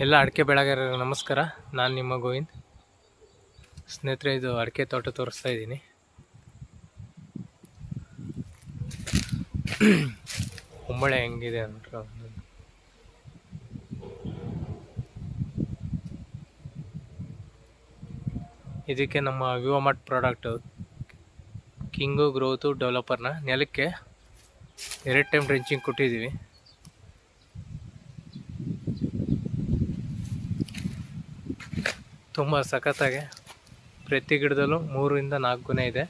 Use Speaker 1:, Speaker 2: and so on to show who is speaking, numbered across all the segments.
Speaker 1: ಎಲ್ಲ ಅಡಿಕೆ ಬೆಳೆಗಾರರಿಗೆ ನಮಸ್ಕಾರ. ನಾನು ನಿಮ್ಮ ಗೋವಿಂದ್. ಸ್ನೇಹಿತರೆ, ಇದು ಅಡಿಕೆ ತೋಟ ತೋರಿಸ್ತಾ ಇದ್ದೀನಿ. ಕುಂಬಳೆ ಹೆಂಗಿದೆ ಅಂತ ಇದಕ್ಕೆ ನಮ್ಮ ವಿವೋಮಾರ್ಟ್ ಪ್ರಾಡಕ್ಟು ಕಿಂಗು ಗ್ರೋತು ಡೆವಲಪರ್ನ ನೆಲಕ್ಕೆ 2 ಟೈಮ್ ಡ್ರೆಂಚಿಂಗ್ ಕೊಟ್ಟಿದ್ದೀವಿ. ತುಂಬ ಸಖತ್ತಾಗಿ ಪ್ರತಿ ಗಿಡದಲ್ಲೂ 3 ರಿಂದ 4 ಗೊನೆ ಇದೆ.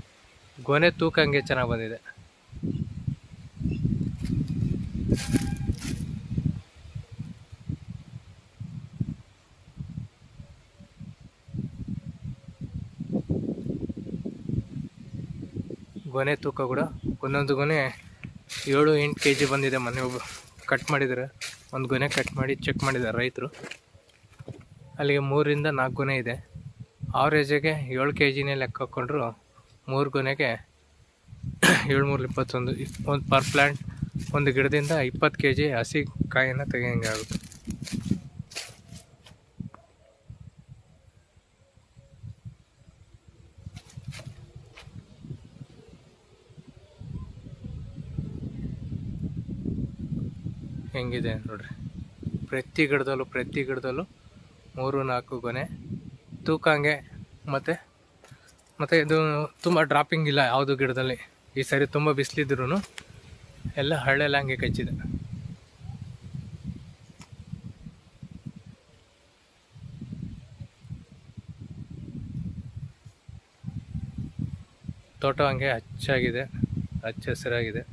Speaker 1: ಗೊನೆ ತೂಕ ಹಂಗೆ ಚೆನ್ನಾಗಿ ಬಂದಿದೆ. ಗೊನೆ ತೂಕ ಕೂಡ ಒಂದೊಂದು ಗೊನೆ 7-8 kg ಬಂದಿದೆ. ಮೊನ್ನೆ ಒಬ್ಬರು ಕಟ್ ಮಾಡಿದ್ದಾರೆ, ಒಂದು ಗೊನೆ ಕಟ್ ಮಾಡಿ ಚೆಕ್ ಮಾಡಿದ್ದಾರೆ ರೈತರು. ಅಲ್ಲಿಗೆ 3 ರಿಂದ 4 ಗೊನೆ ಇದೆ. ಆವ್ರೇಜಿಗೆ 7 kgನೇ ಲೆಕ್ಕ ಹಾಕ್ಕೊಂಡ್ರು 3 ಗೊನೆಗೆ 7×3 21 ಒಂದು ಪರ್ ಪ್ಲ್ಯಾಂಟ್ ಒಂದು ಗಿಡದಿಂದ 20 kg ಹಸಿ ಕಾಯನ್ನು ತೆಗೆಯಂಗೆ ಆಗುತ್ತೆ. ಹೆಂಗಿದೆ ನೋಡ್ರಿ, ಪ್ರತಿ ಗಿಡದಲ್ಲೂ 3-4 ಗೊನೆ ತೂಕ ಹಂಗೆ. ಮತ್ತು ಇದು ತುಂಬ ಡ್ರಾಪಿಂಗ್ ಇಲ್ಲ ಯಾವುದು ಗಿಡದಲ್ಲಿ. ಈ ಸರಿ ತುಂಬ ಬಿಸಿಲಿದ್ರೂ ಎಲ್ಲ ಹಳ್ಳೆಲ್ಲ ಹಂಗೆ ಕಚ್ಚಿದೆ. ತೋಟ ಹಂಗೆ ಹಚ್ಚಾಗಿದೆ, ಹಚ್ಚ ಹಸಿರಾಗಿದೆ.